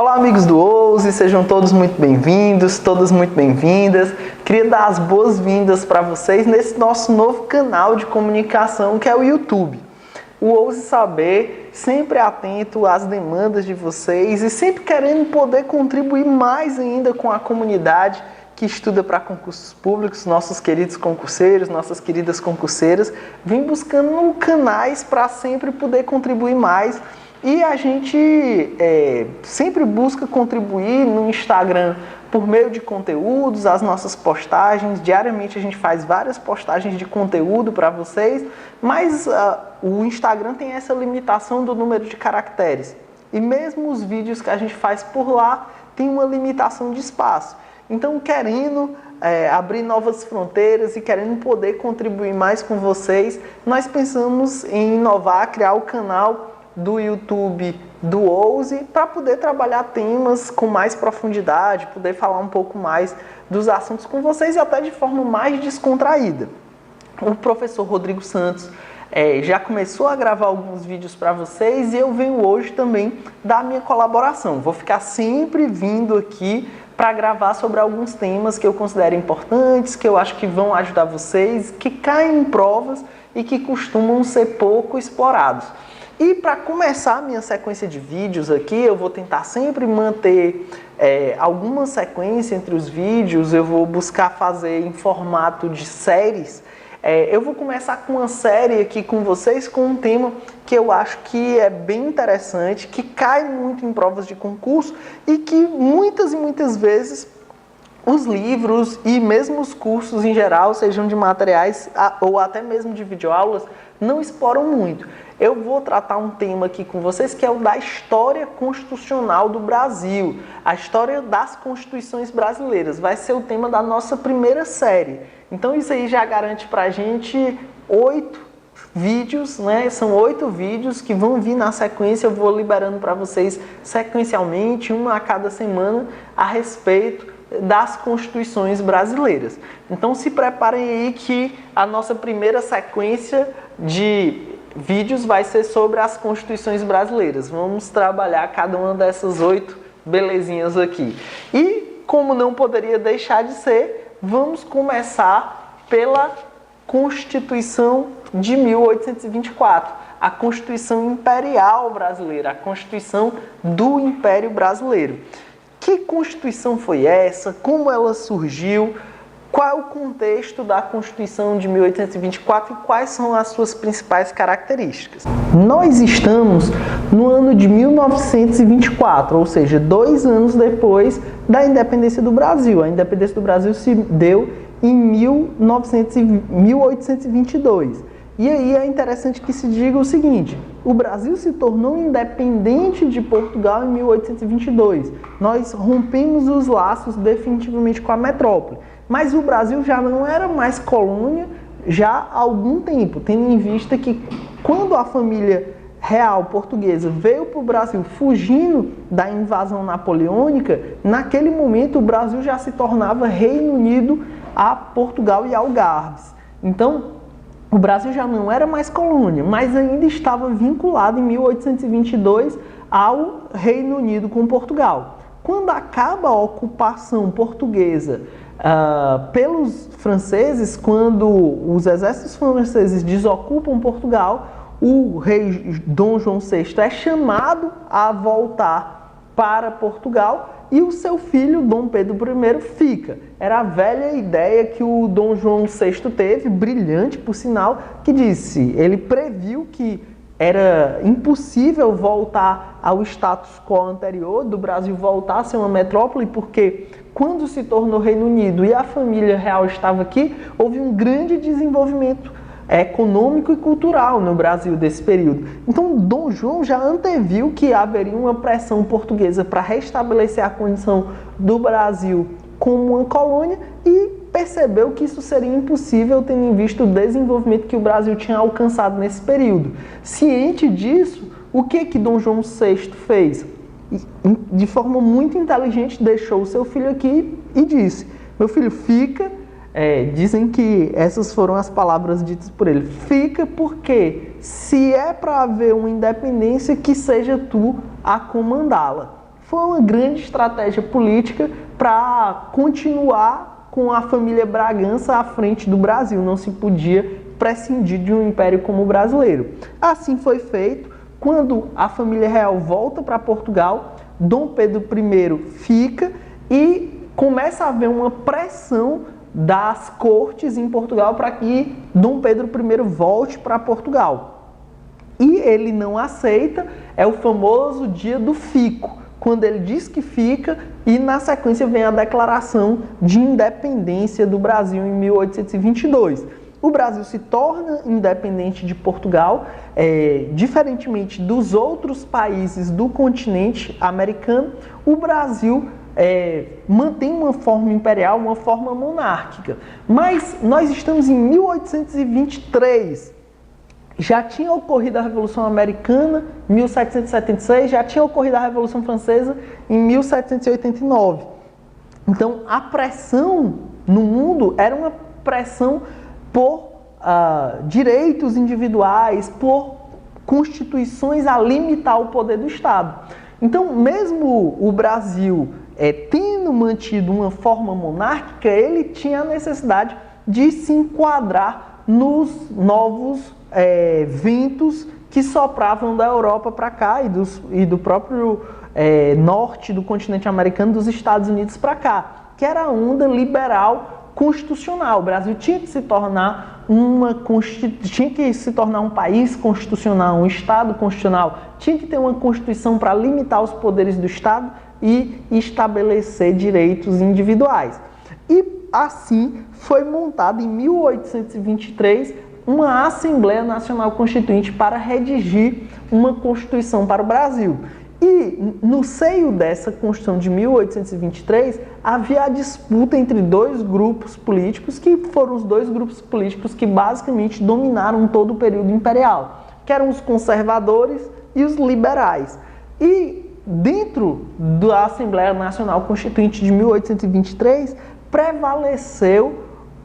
Olá, amigos do Ouse, sejam todos muito bem-vindos, todas muito bem-vindas. Queria dar as boas-vindas para vocês nesse nosso novo canal de comunicação que é o YouTube. O Ouse Saber, sempre atento às demandas de vocês e sempre querendo poder contribuir mais ainda com a comunidade que estuda para concursos públicos, nossos queridos concurseiros, nossas queridas concurseiras, vem buscando canais para sempre poder contribuir mais. E a gente sempre busca contribuir no Instagram por meio de conteúdos, as nossas postagens. Diariamente a gente faz várias postagens de conteúdo para vocês, mas o Instagram tem essa limitação do número de caracteres. E mesmo os vídeos que a gente faz por lá tem uma limitação de espaço. Então, querendo abrir novas fronteiras e querendo poder contribuir mais com vocês, nós pensamos em inovar, criar o canal do YouTube do Ouse para poder trabalhar temas com mais profundidade, poder falar um pouco mais dos assuntos com vocês e até de forma mais descontraída. O professor Rodrigo Santos já começou a gravar alguns vídeos para vocês e eu venho hoje também dar minha colaboração. Vou ficar sempre vindo aqui para gravar sobre alguns temas que eu considero importantes, que eu acho que vão ajudar vocês, que caem em provas e que costumam ser pouco explorados. E para começar a minha sequência de vídeos aqui, eu vou tentar sempre manter alguma sequência entre os vídeos, eu vou buscar fazer em formato de séries. Eu vou começar com uma série aqui com vocês, com um tema que eu acho que é bem interessante, que cai muito em provas de concurso e que muitas e muitas vezes os livros e mesmo os cursos em geral, sejam de materiais ou até mesmo de videoaulas, não exploram muito. Eu vou tratar um tema aqui com vocês que é o da história constitucional do Brasil, a história das constituições brasileiras. Vai ser o tema da nossa primeira série. Então isso aí já garante pra gente 8 vídeos, né? São 8 vídeos que vão vir na sequência, eu vou liberando para vocês sequencialmente, uma a cada semana, a respeito das constituições brasileiras. Então se preparem aí que a nossa primeira sequência de vídeos vai ser sobre as constituições brasileiras. Vamos trabalhar cada uma dessas 8 belezinhas aqui. E como não poderia deixar de ser, vamos começar pela Constituição de 1824, a Constituição Imperial Brasileira, a Constituição do Império Brasileiro. Que Constituição foi essa? Como ela surgiu? Qual é o contexto da Constituição de 1824 e quais são as suas principais características? Nós estamos no ano de 1924, ou seja, 2 anos depois da independência do Brasil. A independência do Brasil se deu em 1822. E aí é interessante que se diga o seguinte: o Brasil se tornou independente de Portugal em 1822. Nós rompemos os laços definitivamente com a metrópole. Mas o Brasil já não era mais colônia já há algum tempo, tendo em vista que quando a família real portuguesa veio para o Brasil fugindo da invasão napoleônica, naquele momento o Brasil já se tornava Reino Unido a Portugal e Algarves. Então, o Brasil já não era mais colônia, mas ainda estava vinculado em 1822 ao Reino Unido com Portugal. Quando acaba a ocupação portuguesa pelos franceses, quando os exércitos franceses desocupam Portugal, o rei Dom João VI é chamado a voltar para Portugal e o seu filho, Dom Pedro I, fica. Era a velha ideia que o Dom João VI teve, brilhante por sinal, que disse, ele previu que era impossível voltar ao status quo anterior, do Brasil voltar a ser uma metrópole, porque quando se tornou Reino Unido e a família real estava aqui, houve um grande desenvolvimento econômico e cultural no Brasil desse período. Então, Dom João já anteviu que haveria uma pressão portuguesa para restabelecer a condição do Brasil como uma colônia e percebeu que isso seria impossível tendo em vista o desenvolvimento que o Brasil tinha alcançado nesse período. Ciente disso, o que Dom João VI fez? De forma muito inteligente, deixou o seu filho aqui e disse, meu filho, fica. Dizem que essas foram as palavras ditas por ele. Fica porque se é para haver uma independência, que seja tu a comandá-la. foi uma grande estratégia política para continuar com a família Bragança à frente do Brasil. Não se podia prescindir de um império como o brasileiro. Assim foi feito. Quando a família real volta para Portugal, Dom Pedro I fica e começa a haver uma pressão das cortes em Portugal para que Dom Pedro I volte para Portugal. E ele não aceita, é o famoso dia do fico, quando ele diz que fica e na sequência vem a declaração de independência do Brasil em 1822. O Brasil se torna independente de Portugal, diferentemente dos outros países do continente americano, o Brasil mantém uma forma imperial, uma forma monárquica. Mas nós estamos em 1823, já tinha ocorrido a Revolução Americana em 1776, já tinha ocorrido a Revolução Francesa em 1789. Então a pressão no mundo era uma pressão por direitos individuais, por constituições a limitar o poder do Estado. Então, mesmo o Brasil tendo mantido uma forma monárquica, ele tinha a necessidade de se enquadrar nos novos ventos que sopravam da Europa para cá e do próprio norte do continente americano, dos Estados Unidos para cá, que era a onda liberal constitucional. O Brasil tinha que se tornar um país constitucional, um Estado constitucional, tinha que ter uma Constituição para limitar os poderes do Estado e estabelecer direitos individuais. E assim foi montada em 1823 uma Assembleia Nacional Constituinte para redigir uma Constituição para o Brasil. E no seio dessa Constituição de 1823, havia a disputa entre dois grupos políticos, que foram os dois grupos políticos que basicamente dominaram todo o período imperial, que eram os conservadores e os liberais. E dentro da Assembleia Nacional Constituinte de 1823, prevaleceu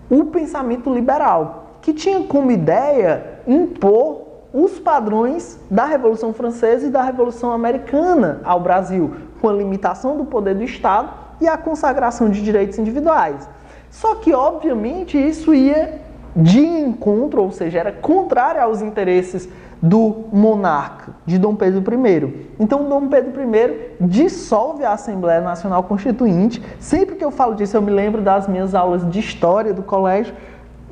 o pensamento liberal, que tinha como ideia impor os padrões da Revolução Francesa e da Revolução Americana ao Brasil, com a limitação do poder do Estado e a consagração de direitos individuais. Só que, obviamente, isso ia de encontro, ou seja, era contrário aos interesses do monarca, de Dom Pedro I. Então, Dom Pedro I dissolve a Assembleia Nacional Constituinte. Sempre que eu falo disso, eu me lembro das minhas aulas de História do colégio.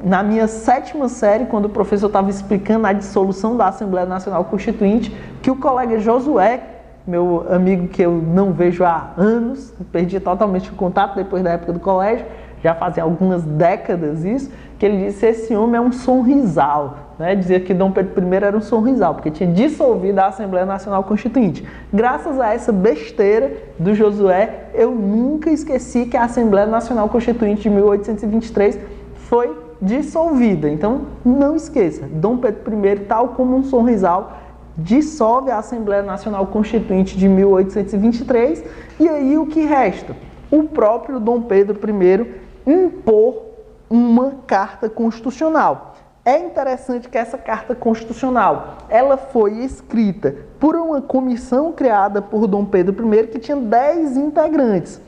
Na minha 7ª série, quando o professor estava explicando a dissolução da Assembleia Nacional Constituinte, que o colega Josué, meu amigo que eu não vejo há anos, perdi totalmente o contato depois da época do colégio, já fazia algumas décadas isso, que ele disse: esse homem é um sonrisal, né? Dizia que Dom Pedro I era um sonrisal, porque tinha dissolvido a Assembleia Nacional Constituinte. Graças a essa besteira do Josué, eu nunca esqueci que a Assembleia Nacional Constituinte de 1823 foi dissolvida. Então, não esqueça, Dom Pedro I, tal como um sonrisal, dissolve a Assembleia Nacional Constituinte de 1823, e aí o que resta? O próprio Dom Pedro I impor uma carta constitucional. É interessante que essa carta constitucional, ela foi escrita por uma comissão criada por Dom Pedro I, que tinha 10 integrantes,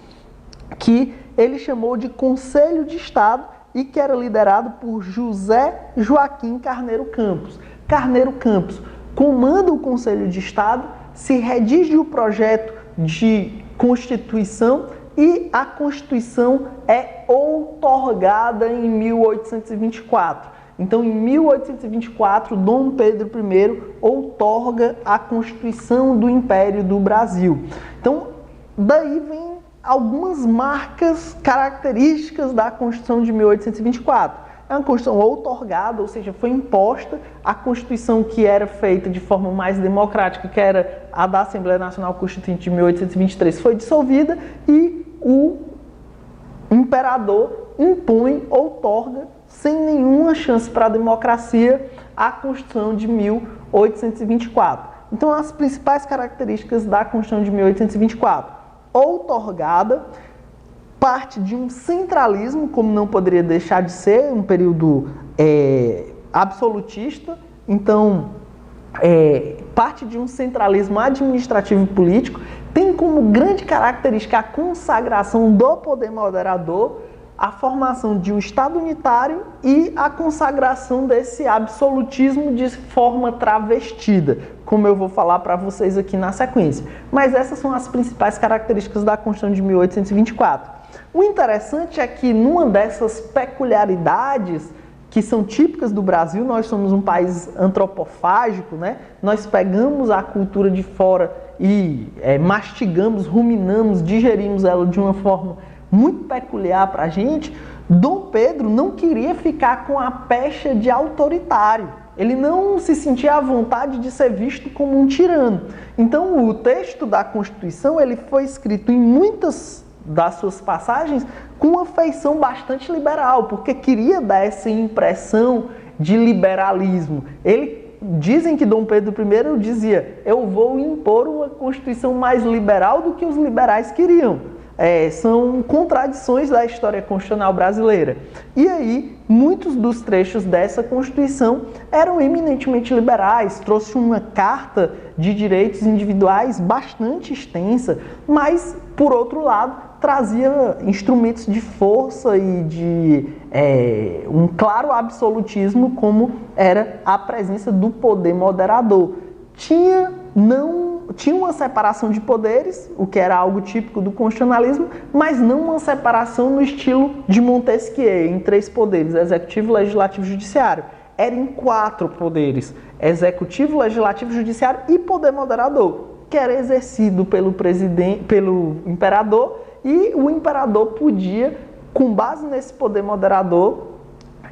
que ele chamou de Conselho de Estado, e que era liderado por José Joaquim Carneiro Campos. Carneiro Campos comanda o Conselho de Estado, se redige o projeto de Constituição e a Constituição é outorgada em 1824. Então, em 1824, Dom Pedro I outorga a Constituição do Império do Brasil. Então, daí vem algumas marcas características da Constituição de 1824. É uma Constituição outorgada, ou seja, foi imposta. A Constituição que era feita de forma mais democrática, que era a da Assembleia Nacional Constituinte de 1823, foi dissolvida e o imperador impõe, outorga, sem nenhuma chance para a democracia, a Constituição de 1824. Então, as principais características da Constituição de 1824. Outorgada, parte de um centralismo, como não poderia deixar de ser, um período absolutista. Então, parte de um centralismo administrativo e político, tem como grande característica a consagração do poder moderador, a formação de um Estado unitário e a consagração desse absolutismo de forma travestida, como eu vou falar para vocês aqui na sequência. Mas essas são as principais características da Constituição de 1824. O interessante é que numa dessas peculiaridades que são típicas do Brasil, nós somos um país antropofágico, né? Nós pegamos a cultura de fora e mastigamos, ruminamos, digerimos ela de uma forma muito peculiar para a gente. Dom Pedro não queria ficar com a pecha de autoritário. Ele não se sentia à vontade de ser visto como um tirano. Então, o texto da Constituição ele foi escrito em muitas das suas passagens com uma feição bastante liberal, porque queria dar essa impressão de liberalismo. Dizem que Dom Pedro I dizia: eu vou impor uma Constituição mais liberal do que os liberais queriam. São contradições da história constitucional brasileira. E aí, muitos dos trechos dessa Constituição eram eminentemente liberais, trouxe uma carta de direitos individuais bastante extensa, mas, por outro lado, trazia instrumentos de força e de um claro absolutismo, como era a presença do poder moderador. Tinha uma separação de poderes, o que era algo típico do constitucionalismo, mas não uma separação no estilo de Montesquieu, em 3 poderes, executivo, legislativo e judiciário. Era em 4 poderes, executivo, legislativo, judiciário e poder moderador, que era exercido pelo imperador, e o imperador podia, com base nesse poder moderador,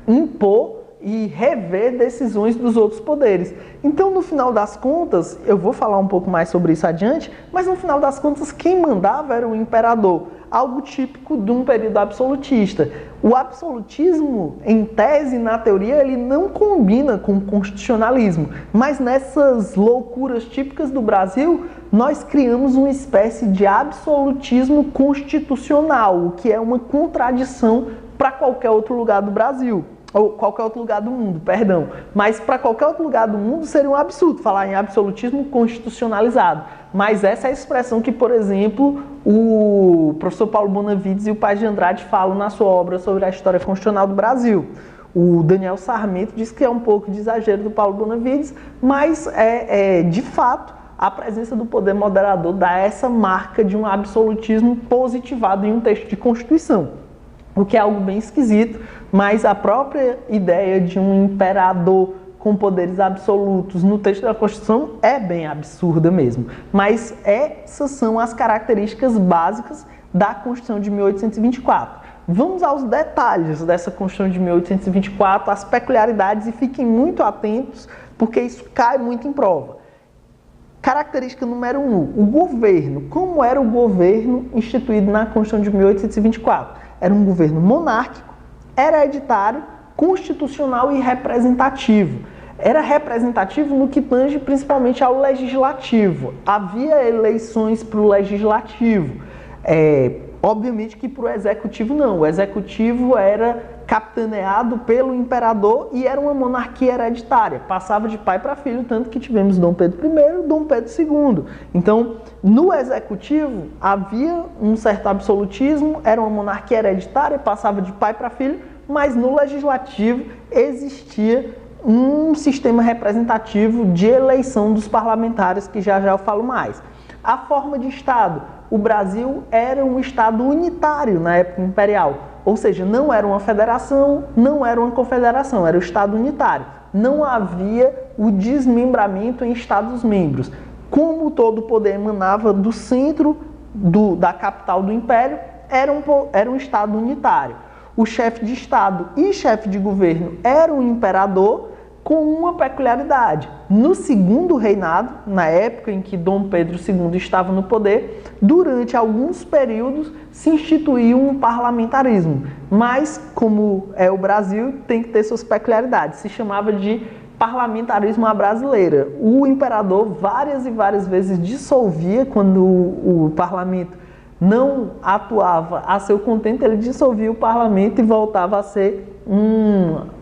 impor e rever decisões dos outros poderes. Então, no final das contas, eu vou falar um pouco mais sobre isso adiante, mas no final das contas, quem mandava era o imperador, algo típico de um período absolutista. O absolutismo, em tese, na teoria, ele não combina com o constitucionalismo, mas nessas loucuras típicas do Brasil, nós criamos uma espécie de absolutismo constitucional, o que é uma contradição para qualquer outro lugar do Brasil. Ou qualquer outro lugar do mundo, perdão. Mas para qualquer outro lugar do mundo seria um absurdo falar em absolutismo constitucionalizado. Mas essa é a expressão que, por exemplo, o professor Paulo Bonavides e o Paz de Andrade falam na sua obra sobre a história constitucional do Brasil. O Daniel Sarmento diz que é um pouco de exagero do Paulo Bonavides, mas de fato a presença do poder moderador dá essa marca de um absolutismo positivado em um texto de Constituição. O que é algo bem esquisito, mas a própria ideia de um imperador com poderes absolutos no texto da Constituição é bem absurda mesmo. Mas essas são as características básicas da Constituição de 1824. Vamos aos detalhes dessa Constituição de 1824, as peculiaridades, e fiquem muito atentos, porque isso cai muito em prova. Característica número 1, o governo. Como era o governo instituído na Constituição de 1824? Era um governo monárquico, hereditário, constitucional e representativo. Era representativo no que tange principalmente ao legislativo. Havia eleições para o legislativo. Obviamente que para o executivo não. O executivo era capitaneado pelo imperador e era uma monarquia hereditária. Passava de pai para filho, tanto que tivemos Dom Pedro I e Dom Pedro II. Então, no executivo havia um certo absolutismo, era uma monarquia hereditária, passava de pai para filho, mas no legislativo existia um sistema representativo de eleição dos parlamentares, que já eu falo mais. A forma de Estado. O Brasil era um Estado unitário na época imperial, ou seja, não era uma federação, não era uma confederação, era o Estado unitário. Não havia o desmembramento em Estados-membros. Como todo o poder emanava do centro da capital do Império, era um Estado unitário. O chefe de Estado e chefe de governo era o imperador, com uma peculiaridade. No segundo reinado, na época em que Dom Pedro II estava no poder, durante alguns períodos se instituiu um parlamentarismo. Mas, como é o Brasil, tem que ter suas peculiaridades. Se chamava de parlamentarismo à brasileira. O imperador várias e várias vezes dissolvia, quando o parlamento não atuava a seu contento, ele dissolvia o parlamento e voltava a ser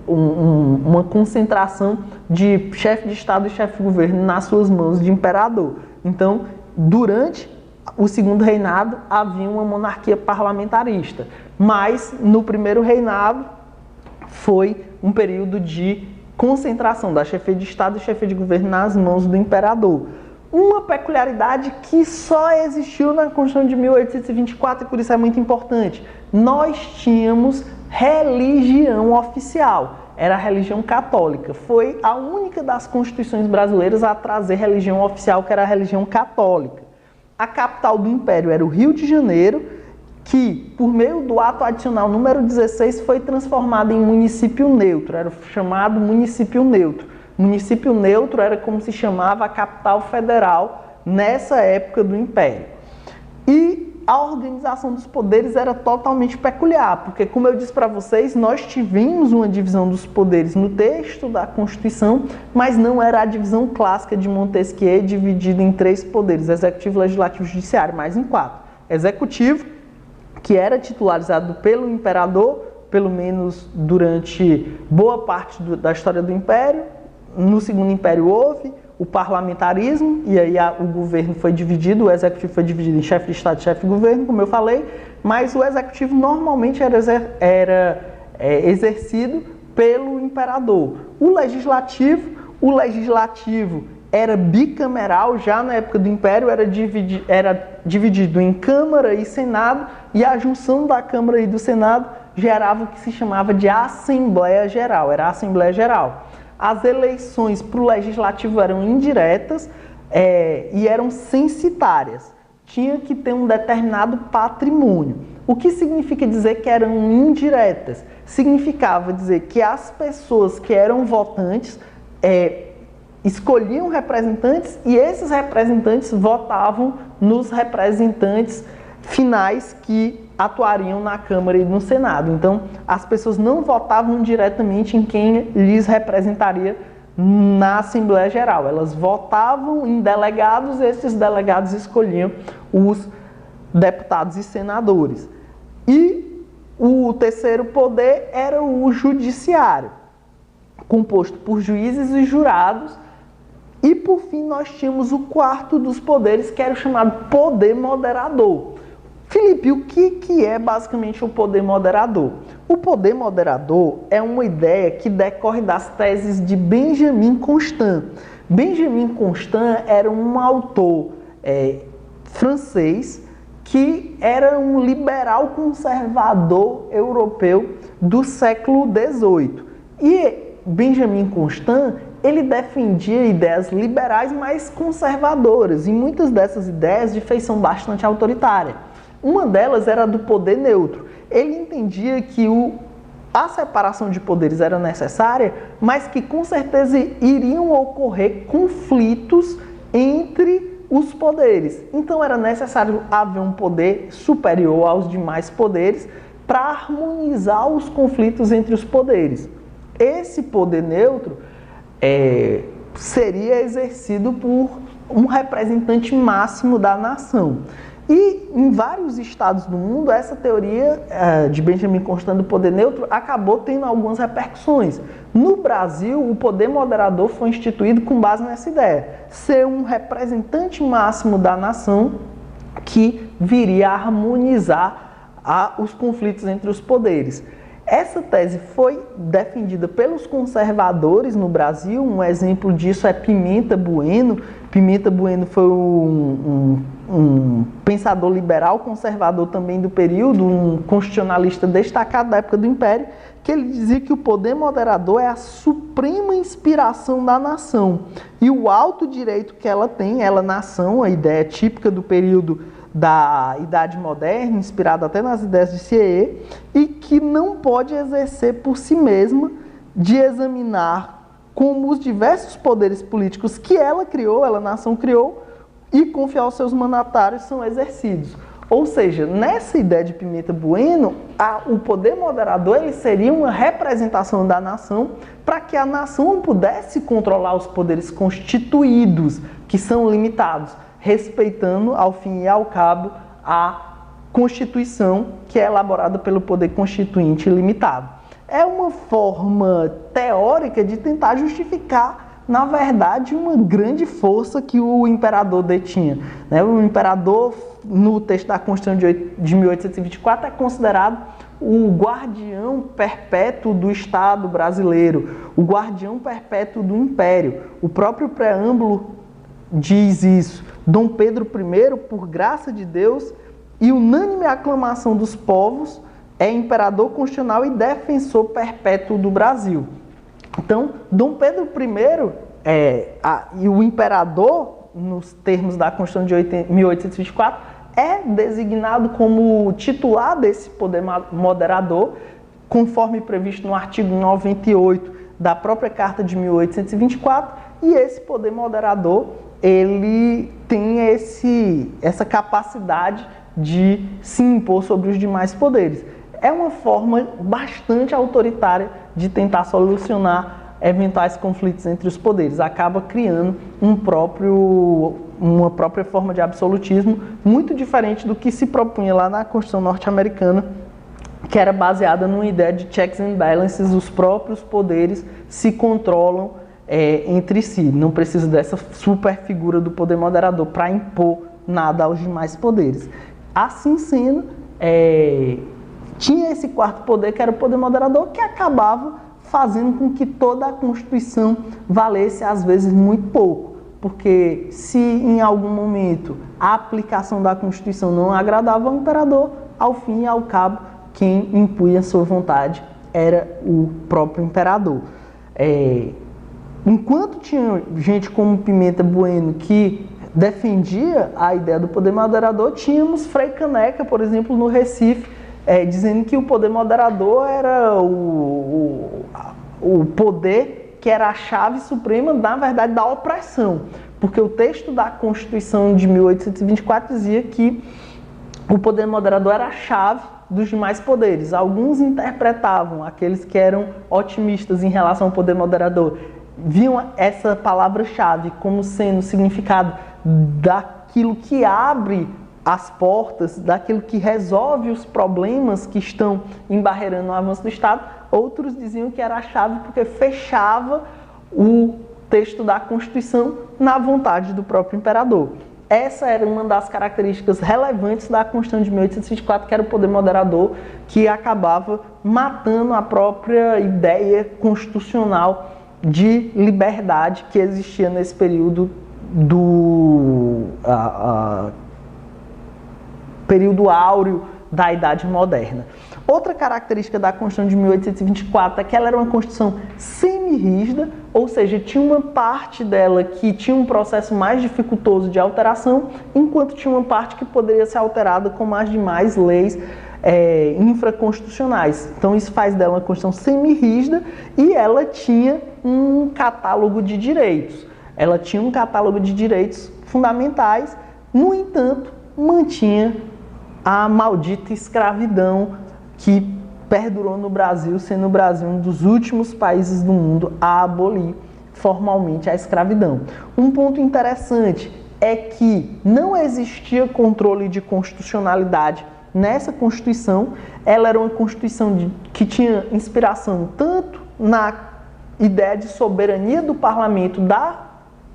uma concentração de chefe de Estado e chefe de governo nas suas mãos de imperador. Então, durante o segundo reinado havia uma monarquia parlamentarista, mas no primeiro reinado foi um período de concentração da chefia de Estado e chefia de governo nas mãos do imperador. Uma peculiaridade que só existiu na Constituição de 1824 e por isso é muito importante. Nós tínhamos religião oficial, era a religião católica. Foi a única das constituições brasileiras a trazer religião oficial, que era a religião católica. A capital do Império era o Rio de Janeiro, que, por meio do ato adicional número 16, foi transformado em município neutro, era chamado município neutro. Município neutro era como se chamava a capital federal nessa época do Império. E a organização dos poderes era totalmente peculiar, porque, como eu disse para vocês, nós tivemos uma divisão dos poderes no texto da Constituição, mas não era a divisão clássica de Montesquieu, dividida em 3 poderes, executivo, legislativo e judiciário, mas em 4. Executivo, que era titularizado pelo imperador, pelo menos durante boa parte da história do Império. No Segundo Império houve o parlamentarismo, e aí o governo foi dividido, o executivo foi dividido em chefe de Estado e chefe de governo, como eu falei, mas o executivo normalmente era exercido pelo imperador. O legislativo era bicameral, já na época do Império era dividido em Câmara e Senado, e a junção da Câmara e do Senado gerava o que se chamava de Assembleia Geral, era a Assembleia Geral. As eleições para o legislativo eram indiretas e eram censitárias. Tinha que ter um determinado patrimônio. O que significa dizer que eram indiretas? Significava dizer que as pessoas que eram votantes escolhiam representantes e esses representantes votavam nos representantes finais que atuariam na Câmara e no Senado. Então, as pessoas não votavam diretamente em quem lhes representaria na Assembleia Geral. Elas votavam em delegados e esses delegados escolhiam os deputados e senadores. E o terceiro poder era o judiciário, composto por juízes e jurados. E, por fim, nós tínhamos o quarto dos poderes, que era o chamado poder moderador. Felipe, o que é basicamente o poder moderador? O poder moderador é uma ideia que decorre das teses de Benjamin Constant. Benjamin Constant era um autor francês que era um liberal conservador europeu do século XVIII. E Benjamin Constant, ele defendia ideias liberais, mas conservadoras, e muitas dessas ideias de feição bastante autoritária. Uma delas era do poder neutro. Ele entendia que a separação de poderes era necessária, mas que com certeza iriam ocorrer conflitos entre os poderes. Então era necessário haver um poder superior aos demais poderes para harmonizar os conflitos entre os poderes. Esse poder neutro seria exercido por um representante máximo da nação. E em vários estados do mundo, essa teoria de Benjamin Constant do poder neutro acabou tendo algumas repercussões. No Brasil, o poder moderador foi instituído com base nessa ideia, ser um representante máximo da nação que viria a harmonizar os conflitos entre os poderes. Essa tese foi defendida pelos conservadores no Brasil. Um exemplo disso é Pimenta Bueno. Pimenta Bueno foi um pensador liberal conservador também do período, um constitucionalista destacado da época do Império, que ele dizia que o poder moderador é a suprema inspiração da nação. E o alto direito que ela tem, nação, a ideia típica do período da Idade Moderna, inspirada até nas ideias de Sieyès, e que não pode exercer por si mesma de examinar como os diversos poderes políticos que ela criou, nação criou, e confiar aos seus mandatários são exercidos. Ou seja, nessa ideia de Pimenta Bueno, o poder moderador ele seria uma representação da nação para que a nação pudesse controlar os poderes constituídos, que são limitados, respeitando, ao fim e ao cabo, a Constituição, que é elaborada pelo poder constituinte limitado. É uma forma teórica de tentar justificar, na verdade, uma grande força que o imperador detinha. O imperador no texto da Constituição de 1824, é considerado o guardião perpétuo do Estado brasileiro, o guardião perpétuo do Império. O próprio preâmbulo diz isso. Dom Pedro I, por graça de Deus e unânime aclamação dos povos, é imperador constitucional e defensor perpétuo do Brasil. Então, Dom Pedro I e o imperador, nos termos da Constituição de 1824, é designado como titular desse poder moderador, conforme previsto no artigo 98 da própria Carta de 1824, e esse poder moderador, ele tem essa capacidade de se impor sobre os demais poderes. É uma forma bastante autoritária de tentar solucionar eventuais conflitos entre os poderes. Acaba criando uma própria forma de absolutismo muito diferente do que se propunha lá na Constituição norte-americana, que era baseada numa ideia de checks and balances, os próprios poderes se controlam entre si. Não precisa dessa super figura do poder moderador para impor nada aos demais poderes. Assim sendo, tinha esse quarto poder, que era o poder moderador, que acabava fazendo com que toda a Constituição valesse, às vezes, muito pouco. Porque se em algum momento a aplicação da Constituição não agradava ao imperador, ao fim e ao cabo, quem impunha a sua vontade era o próprio imperador. Enquanto tinha gente como Pimenta Bueno que defendia a ideia do poder moderador, tínhamos Frei Caneca, por exemplo, no Recife, dizendo que o poder moderador era o poder que era a chave suprema, na verdade, da opressão. Porque o texto da Constituição de 1824 dizia que o poder moderador era a chave dos demais poderes. Alguns interpretavam, aqueles que eram otimistas em relação ao poder moderador, viam essa palavra-chave como sendo significado daquilo que abre as portas, daquilo que resolve os problemas que estão embarreirando o avanço do Estado. Outros diziam que era a chave porque fechava o texto da Constituição na vontade do próprio imperador. Essa era uma das características relevantes da Constituição de 1824, que era o poder moderador, que acabava matando a própria ideia constitucional de liberdade que existia nesse período período áureo da Idade Moderna. Outra característica da Constituição de 1824 é que ela era uma Constituição semi-rígida, ou seja, tinha uma parte dela que tinha um processo mais dificultoso de alteração, enquanto tinha uma parte que poderia ser alterada como as demais leis infraconstitucionais. Então isso faz dela uma Constituição semi-rígida e ela tinha um catálogo de direitos. Ela tinha um catálogo de direitos fundamentais, no entanto, mantinha a maldita escravidão que perdurou no Brasil, sendo o Brasil um dos últimos países do mundo a abolir formalmente a escravidão. Um ponto interessante é que não existia controle de constitucionalidade nessa Constituição. Ela era uma Constituição que tinha inspiração tanto na ideia de soberania do parlamento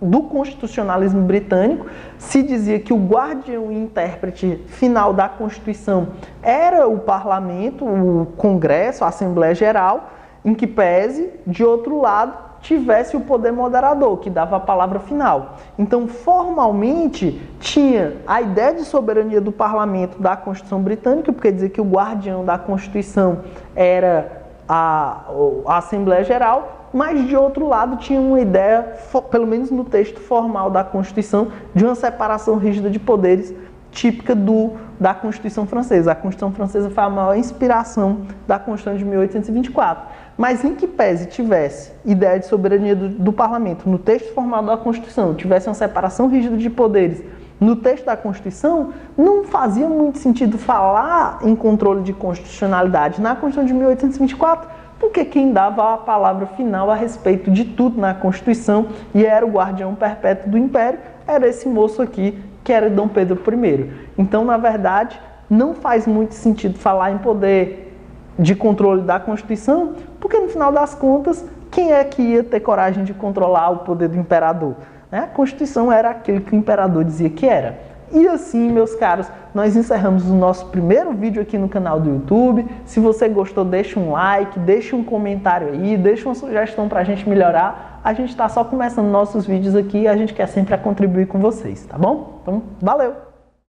do constitucionalismo britânico. Se dizia que o guardião e intérprete final da Constituição era o parlamento, o Congresso, a Assembleia Geral, em que pese, de outro lado, tivesse o poder moderador, que dava a palavra final. Então, formalmente, tinha a ideia de soberania do parlamento da Constituição britânica, porque dizia que o guardião da Constituição era a Assembleia Geral, mas, de outro lado, tinha uma ideia, pelo menos no texto formal da Constituição, de uma separação rígida de poderes típica da Constituição Francesa. A Constituição Francesa foi a maior inspiração da Constituição de 1824. Mas, em que pese tivesse ideia de soberania do parlamento no texto formal da Constituição, tivesse uma separação rígida de poderes no texto da Constituição, não fazia muito sentido falar em controle de constitucionalidade na Constituição de 1824, porque quem dava a palavra final a respeito de tudo na Constituição e era o guardião perpétuo do Império, era esse moço aqui, que era Dom Pedro I. Então, na verdade, não faz muito sentido falar em poder de controle da Constituição, porque, no final das contas, quem é que ia ter coragem de controlar o poder do imperador? A Constituição era aquilo que o imperador dizia que era. E assim, meus caros, nós encerramos o nosso primeiro vídeo aqui no canal do YouTube. Se você gostou, deixa um like, deixa um comentário aí, deixa uma sugestão pra gente melhorar. A gente tá só começando nossos vídeos aqui e a gente quer sempre contribuir com vocês, tá bom? Então, valeu!